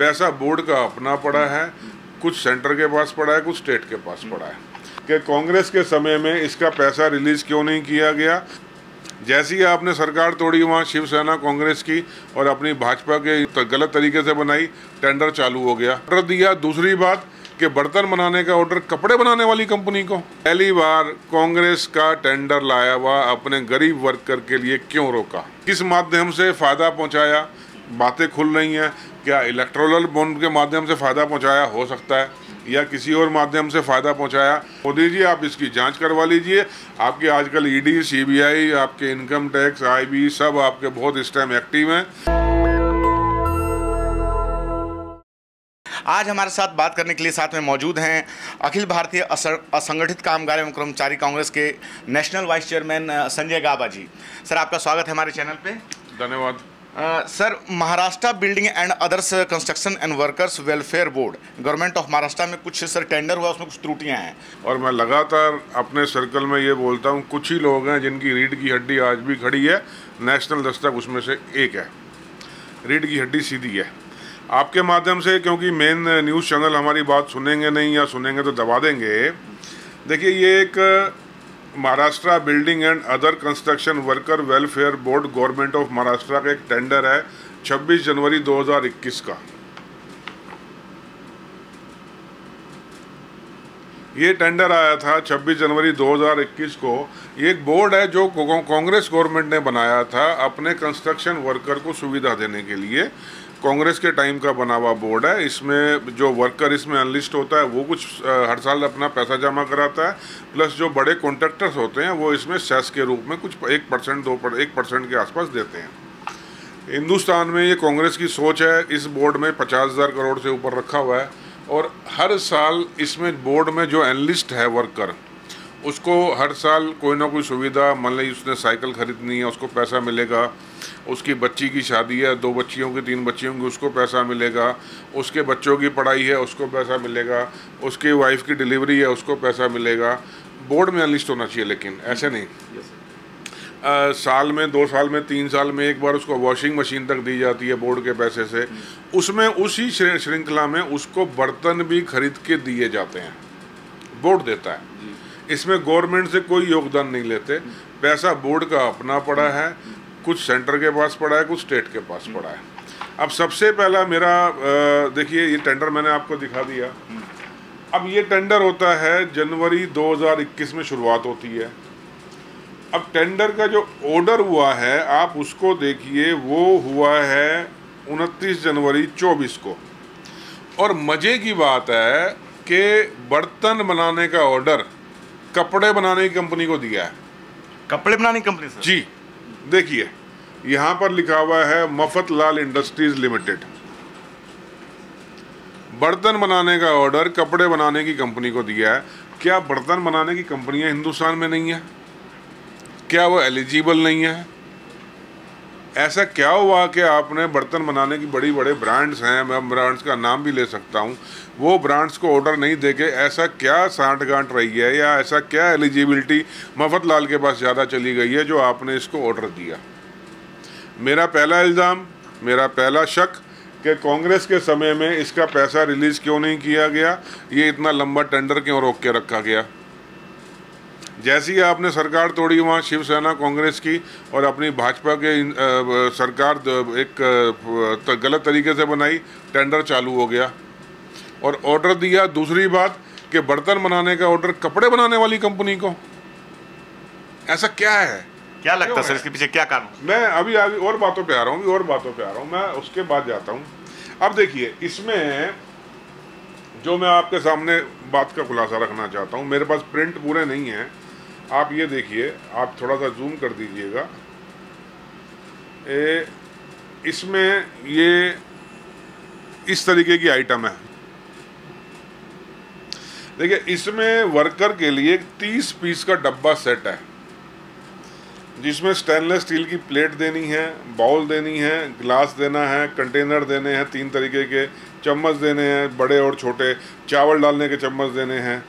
पैसा बोर्ड का अपना पड़ा है, कुछ सेंटर के पास पड़ा है, कुछ स्टेट के पास पड़ा है। कि कांग्रेस के समय में इसका पैसा रिलीज क्यों नहीं किया गया? जैसी ही आपने सरकार तोड़ी वहाँ शिवसेना कांग्रेस की और अपनी भाजपा के गलत तरीके से बनाई, टेंडर चालू हो गया, ऑर्डर दिया। दूसरी बात कि बर्तन बनाने का ऑर्डर कपड़े बनाने वाली कंपनी को। पहली बार कांग्रेस का टेंडर लाया हुआ अपने गरीब वर्कर के लिए क्यों रोका? किस माध्यम से फायदा पहुंचाया? बातें खुल रही हैं। क्या इलेक्टोरल बॉन्ड के माध्यम से फायदा पहुंचाया? हो सकता है, या किसी और माध्यम से फ़ायदा पहुंचाया। मोदी जी, आप इसकी जांच करवा लीजिए। आपके आजकल ईडी, सीबीआई, आपके इनकम टैक्स, आईबी सब आपके बहुत इस टाइम एक्टिव हैं। आज हमारे साथ बात करने के लिए साथ में मौजूद हैं अखिल भारतीय असंगठित कामगार एवं कर्मचारी कांग्रेस के नेशनल वाइस चेयरमैन संजय गाबा जी। सर, आपका स्वागत है हमारे चैनल पे। धन्यवाद। Sir, Maharashtra building and others construction and workers welfare board government of Maharashtra में कुछ सर टेंडर हुआ, उसमें कुछ त्रुटियां हैं। और मैं लगातार अपने सर्कल में ये बोलता हूँ, कुछ ही लोग हैं जिनकी रीढ़ की हड्डी आज भी खड़ी है। नेशनल दस्तक उसमें से एक है। रीढ़ की हड्डी सीधी है। आपके माध्यम से, क्योंकि मेन न्यूज़ चैनल हमारी बात सुनेंगे नहीं, या सुनेंगे तो दबा देंगे। देखिए, ये एक Maharashtra building and other construction worker welfare board government of Maharashtra का एक टेंडर है 26 जनवरी 2021 का। ये टेंडर आया था 26 जनवरी 2021 को। ये एक बोर्ड है जो कांग्रेस गवर्नमेंट ने बनाया था अपने कंस्ट्रक्शन वर्कर को सुविधा देने के लिए। कांग्रेस के टाइम का बना हुआ बोर्ड है। इसमें जो वर्कर इसमें अनलिस्ट होता है वो कुछ हर साल अपना पैसा जमा कराता है, प्लस जो बड़े कॉन्ट्रैक्टर्स होते हैं वो इसमें सेस के रूप में कुछ 1%, 1% के आसपास देते हैं। हिंदुस्तान में ये कांग्रेस की सोच है। इस बोर्ड में 50,000 करोड़ से ऊपर रखा हुआ है, और हर साल इसमें बोर्ड में जो एनलिस्ट है वर्कर, उसको हर साल कोई ना कोई सुविधा, मान ली उसने साइकिल खरीदनी है उसको पैसा मिलेगा, उसकी बच्ची की शादी है, 2 बच्चियों की 3 बच्चियों की, उसको पैसा मिलेगा, उसके बच्चों की पढ़ाई है उसको पैसा मिलेगा, उसकी वाइफ की डिलीवरी है उसको पैसा मिलेगा। बोर्ड में अनलिस्ट होना चाहिए, लेकिन ऐसे नहीं। साल में, 2 साल में, 3 साल में एक बार उसको वॉशिंग मशीन तक दी जाती है बोर्ड के पैसे से। उसमें उसी श्रृंखला में उसको बर्तन भी खरीद के दिए जाते हैं, बोर्ड देता है। इसमें गवर्नमेंट से कोई योगदान नहीं लेते। पैसा बोर्ड का अपना पड़ा है, कुछ सेंटर के पास पड़ा है, कुछ स्टेट के पास पड़ा है। अब सबसे पहला मेरा देखिए, ये टेंडर मैंने आपको दिखा दिया। अब ये टेंडर होता है जनवरी 2021 में शुरुआत होती है। अब टेंडर का जो ऑर्डर हुआ है आप उसको देखिए, वो हुआ है 29 जनवरी 24 को। और मज़े की बात है कि बर्तन बनाने का ऑर्डर कपड़े बनाने की कंपनी को दिया है। कपड़े बनाने की कंपनी सर? जी, देखिए यहाँ पर लिखा हुआ है मफतलाल इंडस्ट्रीज लिमिटेड। बर्तन बनाने का ऑर्डर कपड़े बनाने की कंपनी को दिया है। क्या बर्तन बनाने की कंपनियां हिंदुस्तान में नहीं है? क्या वो एलिजिबल नहीं है? ऐसा क्या हुआ कि आपने बर्तन बनाने की बड़े ब्रांड्स हैं, मैं ब्रांड्स का नाम भी ले सकता हूं, वो ब्रांड्स को ऑर्डर नहीं देके ऐसा क्या सांठ-गांठ रही है, या ऐसा क्या एलिजिबिलिटी मफतलाल के पास ज़्यादा चली गई है जो आपने इसको ऑर्डर दिया? मेरा पहला इल्ज़ाम, मेरा पहला शक कि कांग्रेस के समय में इसका पैसा रिलीज़ क्यों नहीं किया गया, ये इतना लंबा टेंडर क्यों रोक के रखा गया। जैसी आपने सरकार तोड़ी वहाँ शिवसेना कांग्रेस की और अपनी भाजपा के सरकार एक गलत तरीके से बनाई, टेंडर चालू हो गया और ऑर्डर दिया। दूसरी बात कि बर्तन बनाने का ऑर्डर कपड़े बनाने वाली कंपनी को। ऐसा क्या है? क्या लगता है सर, इसके पीछे क्या कारण? मैं अभी और बातों पे आ रहा हूँ, मैं उसके बाद जाता हूँ। अब देखिए, इसमें जो मैं आपके सामने बात का खुलासा रखना चाहता हूँ, मेरे पास प्रिंट पूरे नहीं है, आप ये देखिए, आप थोड़ा सा जूम कर दीजिएगा। इसमें ये इस तरीके की आइटम है। देखिए, इसमें वर्कर के लिए 30 पीस का डब्बा सेट है, जिसमें स्टेनलेस स्टील की प्लेट देनी है, बाउल देनी है, ग्लास देना है, कंटेनर देने हैं, 3 तरीके के चम्मच देने हैं, बड़े और छोटे, चावल डालने के चम्मच देने हैं,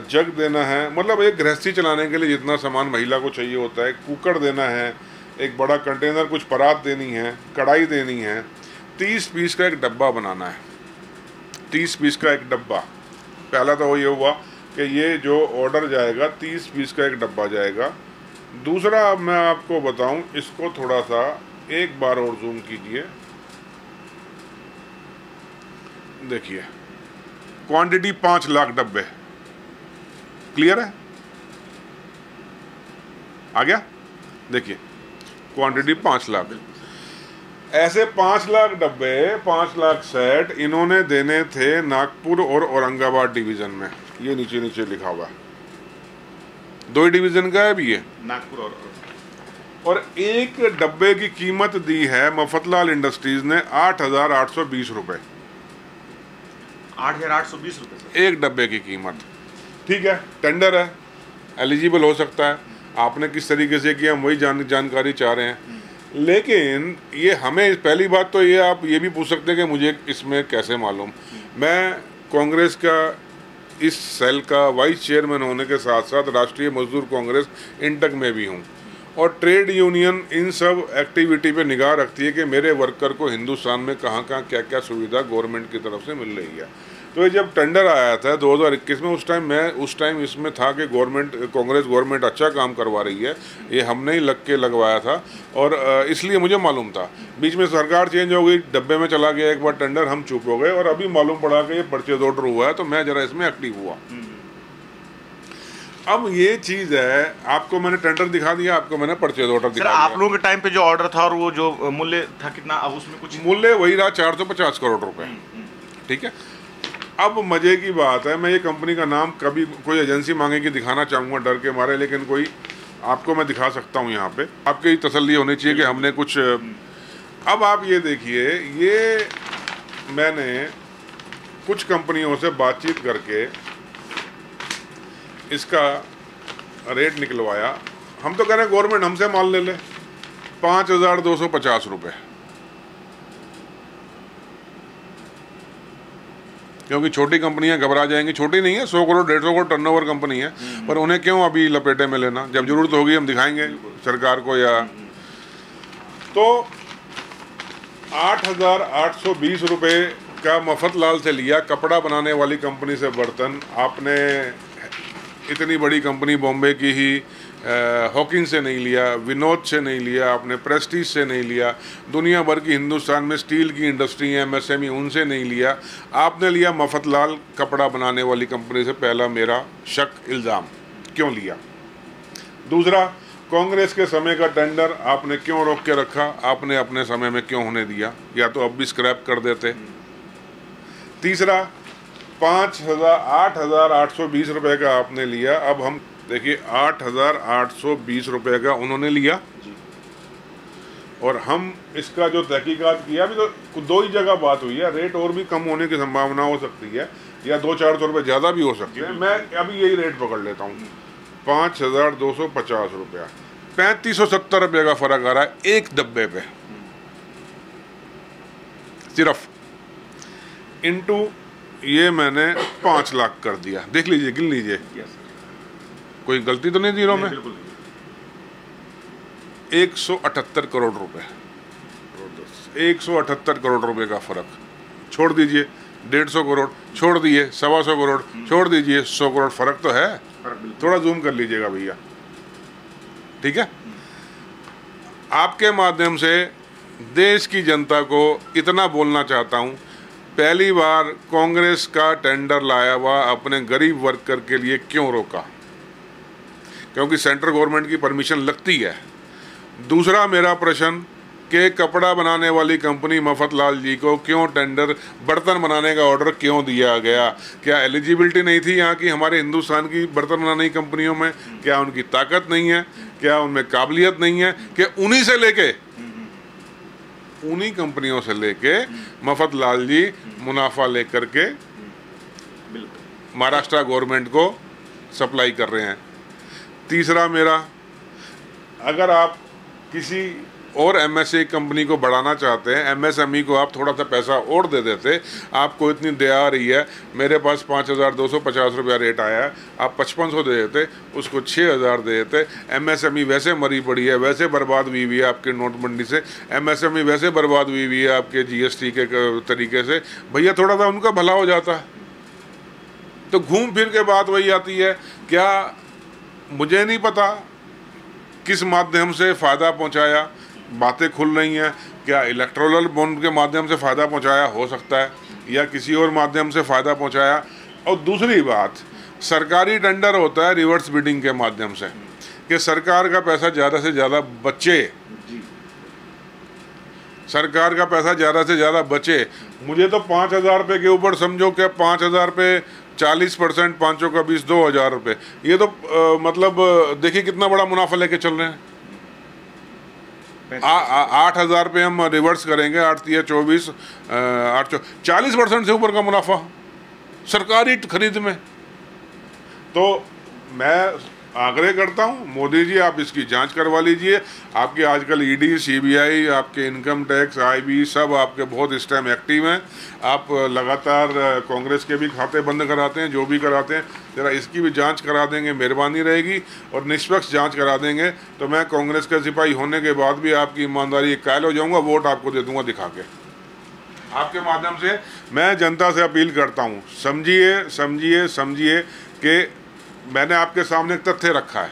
जग देना है। मतलब एक गृहस्थी चलाने के लिए जितना सामान महिला को चाहिए होता है। कुकर देना है, एक बड़ा कंटेनर, कुछ परात देनी है, कढ़ाई देनी है, 30 पीस का एक डब्बा बनाना है, 30 पीस का एक डब्बा। पहला तो ये हुआ कि ये जो ऑर्डर जाएगा 30 पीस का एक डब्बा जाएगा। दूसरा अब मैं आपको बताऊं, इसको थोड़ा सा एक बार और जूम कीजिए, देखिए क्वांटिटी 5 लाख डब्बे। क्लियर है? आ गया? देखिए क्वांटिटी 5 लाख। ऐसे 5 लाख डब्बे, 5 लाख सेट इन्होंने देने थे नागपुर और औरंगाबाद डिवीजन में। ये नीचे नीचे लिखा हुआ है, 2 ही डिवीजन का है भी ये, नागपुर और एक डब्बे की कीमत दी है मफतलाल इंडस्ट्रीज ने 8,820 रुपए। 8,820 रुपए एक डब्बे की कीमत। ठीक है, टेंडर है, एलिजिबल हो सकता है। आपने किस तरीके से किया हम वही जानकारी चाह रहे हैं। लेकिन ये हमें, पहली बात तो ये आप ये भी पूछ सकते हैं कि मुझे इसमें कैसे मालूम। मैं कांग्रेस का इस सेल का वाइस चेयरमैन होने के साथ साथ राष्ट्रीय मजदूर कांग्रेस इंटक में भी हूँ, और ट्रेड यूनियन इन सब एक्टिविटी पे निगाह रखती है कि मेरे वर्कर को हिंदुस्तान में कहाँ कहाँ क्या क्या सुविधा गवर्नमेंट की तरफ से मिल रही है। तो ये जब टेंडर आया था 2021 में, उस टाइम इसमें था कि कांग्रेस गवर्नमेंट अच्छा काम करवा रही है, ये हमने ही लग के लगवाया था, और इसलिए मुझे मालूम था। बीच में सरकार चेंज हो गई, डब्बे में चला गया एक बार टेंडर, हम चुप हो गए, और अभी मालूम पड़ा कि ये परचेज ऑर्डर हुआ है, तो मैं जरा इसमें एक्टिव हुआ। अब ये चीज है, आपको मैंने टेंडर दिखा दिया, आपको मैंने परचेज ऑर्डर दिखा दिया। आप लोगों के टाइम पे जो ऑर्डर था और वो जो मूल्य था कितना, अब उसमें कुछ मूल्य वही रहा 450 करोड़ रुपए। ठीक है, अब मजे की बात है, मैं ये कंपनी का नाम कभी कोई एजेंसी मांगेगी दिखाना चाहूँगा डर के मारे, लेकिन कोई आपको मैं दिखा सकता हूँ यहाँ पे। आपकी तसल्ली होनी चाहिए कि हमने कुछ। अब आप ये देखिए, ये मैंने कुछ कंपनियों से बातचीत करके इसका रेट निकलवाया। हम तो कह रहे हैं गवर्नमेंट हमसे माल ले ले, 5,250 रुपये, क्योंकि छोटी कंपनियां घबरा जाएंगी। छोटी नहीं है, 100 करोड़ 150 करोड़ टर्नओवर कंपनी है, पर उन्हें क्यों अभी लपेटे में लेना, जब जरूरत होगी हम दिखाएंगे सरकार को। या तो 8,820 रुपये का मफतलाल से लिया, कपड़ा बनाने वाली कंपनी से बर्तन। आपने इतनी बड़ी कंपनी बॉम्बे की ही हॉकिंस से नहीं लिया, विनोद से नहीं लिया, आपने प्रेस्टीज से नहीं लिया, दुनिया भर की हिंदुस्तान में स्टील की इंडस्ट्री है, MSME, उनसे नहीं लिया। आपने लिया मफतलाल कपड़ा बनाने वाली कंपनी से। पहला मेरा शक, इल्ज़ाम, क्यों लिया? दूसरा, कांग्रेस के समय का टेंडर आपने क्यों रोक के रखा? आपने अपने समय में क्यों होने दिया? या तो अब भी स्क्रैप कर देते। तीसरा, 8,820 रुपये का आपने लिया। अब हम देखिए 8,820 रुपये का उन्होंने लिया, और हम इसका जो तहकीकात किया, अभी तो 2 ही जगह बात हुई है, रेट और भी कम होने की संभावना हो सकती है, या 200-400 रुपये ज़्यादा भी हो सकते हैं। मैं अभी यही रेट पकड़ लेता हूँ, 5,250 रुपया, 3,570 रुपये का फ़र्क आ रहा है एक डब्बे पे सिर्फ। इनटू ये मैंने 5 लाख कर दिया। देख लीजिए, गिन लीजिए, कोई गलती तो नहीं दी रहा मैं। 178 करोड़ रुपए, 178 करोड़ रुपए का फर्क। छोड़ दीजिए 150 करोड़, छोड़ दिए 125 करोड़, छोड़ दीजिए 100 करोड़, फर्क तो है। थोड़ा जूम कर लीजिएगा भैया, ठीक है। आपके माध्यम से देश की जनता को इतना बोलना चाहता हूं, पहली बार कांग्रेस का टेंडर लाया हुआ अपने गरीब वर्कर के लिए क्यों रोका? क्योंकि सेंट्रल गवर्नमेंट की परमिशन लगती है। दूसरा मेरा प्रश्न कि कपड़ा बनाने वाली कंपनी मफतलाल जी को क्यों टेंडर, बर्तन बनाने का ऑर्डर क्यों दिया गया? क्या एलिजिबिलिटी नहीं थी यहाँ की हमारे हिंदुस्तान की बर्तन बनाने की कंपनियों में? क्या उनकी ताकत नहीं है? क्या उनमें काबिलियत नहीं है? कि उन्हीं से लेके, उन्हीं कंपनियों से लेके मफतलाल जी मुनाफा लेकर के महाराष्ट्र गवर्नमेंट को सप्लाई कर रहे हैं। तीसरा मेरा, अगर आप किसी और एमएसएमई कंपनी को बढ़ाना चाहते हैं, एमएसएमई को आप थोड़ा सा पैसा और दे देते, आपको इतनी दया आ रही है, मेरे पास 5,250 रुपया रेट आया है, आप 5500 दे देते, उसको 6,000 दे देते। एमएसएमई वैसे मरी पड़ी है, वैसे बर्बाद हुई है आपके नोटबंदी से, एमएसएमई वैसे बर्बाद हुई है आपके जीएसटी के तरीके से, भैया थोड़ा सा उनका भला हो जाता। तो घूम फिर के बात वही आती है, क्या मुझे नहीं पता किस माध्यम से फ़ायदा पहुंचाया, बातें खुल रही हैं, क्या इलेक्टोरल बॉन्ड के माध्यम से फ़ायदा पहुंचाया हो सकता है, या किसी और माध्यम से फ़ायदा पहुंचाया। और दूसरी बात, सरकारी टेंडर होता है रिवर्स बिडिंग के माध्यम से, कि सरकार का पैसा ज़्यादा से ज़्यादा बचे, सरकार का पैसा ज़्यादा से ज़्यादा बचे। मुझे तो 5,000 रुपये के ऊपर समझो कि 5,000 पे 40%, 5 का 20, 2,000 रुपये, ये तो मतलब देखिए कितना बड़ा मुनाफा लेके चल रहे हैं। 8,000 पे हम रिवर्स करेंगे, 8 या 24, 40% से ऊपर का मुनाफा सरकारी खरीद में। तो मैं आग्रह करता हूं, मोदी जी आप इसकी जांच करवा लीजिए। आपके आजकल ईडी, सीबीआई, आपके इनकम टैक्स, आईबी सब आपके बहुत इस टाइम एक्टिव हैं। आप लगातार कांग्रेस के भी खाते बंद कराते हैं, जो भी कराते हैं, जरा इसकी भी जांच करा देंगे, मेहरबानी रहेगी, और निष्पक्ष जांच करा देंगे तो मैं कांग्रेस का सिपाही होने के बाद भी आपकी ईमानदारी कायल हो जाऊँगा, वोट आपको दे दूँगा दिखा के। आपके माध्यम से मैं जनता से अपील करता हूँ, समझिए कि मैंने आपके सामने एक तथ्य रखा है,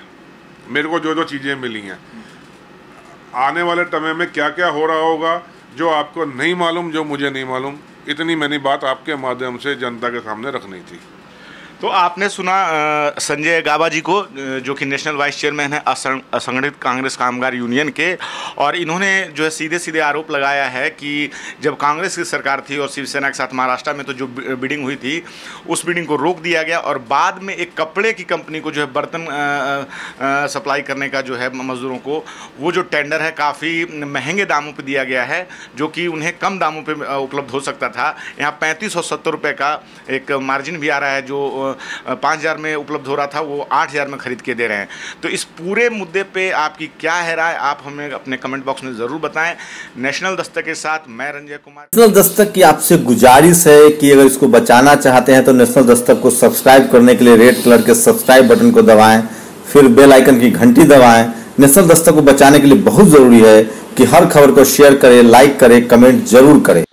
मेरे को जो जो चीज़ें मिली हैं, आने वाले समय में क्या क्या हो रहा होगा जो आपको नहीं मालूम, जो मुझे नहीं मालूम, इतनी मैंने बात आपके माध्यम से जनता के सामने रखनी थी। तो आपने सुना संजय गाबा जी को, जो कि नेशनल वाइस चेयरमैन है असंगठित कांग्रेस कामगार यूनियन के, और इन्होंने जो है सीधे सीधे आरोप लगाया है कि जब कांग्रेस की सरकार थी और शिवसेना के साथ महाराष्ट्र में तो जो बिडिंग हुई थी उस बिडिंग को रोक दिया गया, और बाद में एक कपड़े की कंपनी को जो है बर्तन सप्लाई करने का जो है मजदूरों को, वो जो टेंडर है काफ़ी महंगे दामों पर दिया गया है, जो कि उन्हें कम दामों पर उपलब्ध हो सकता था। यहाँ 3570 रुपये का एक मार्जिन भी आ रहा है, जो 5,000 में उपलब्ध हो रहा था वो 8,000 में खरीद के दे रहे हैं। तो इस पूरे मुद्दे पे आपकी क्या है राय, आप हमें अपने कमेंट बॉक्स में ज़रूर बताएं। नेशनल दस्तक के साथ मैं रंजय कुमार। नेशनल दस्तक की आपसे गुजारिश है कि अगर इसको बचाना चाहते हैं तो नेशनल दस्तक को सब्सक्राइब करने के लिए रेड कलर के सब्सक्राइब बटन को दबाएं, फिर बेल आइकन की घंटी दबाएं। नेशनल दस्तक को बचाने के लिए बहुत ज़रूरी है कि हर खबर को शेयर करें, लाइक करें, कमेंट जरूर करें।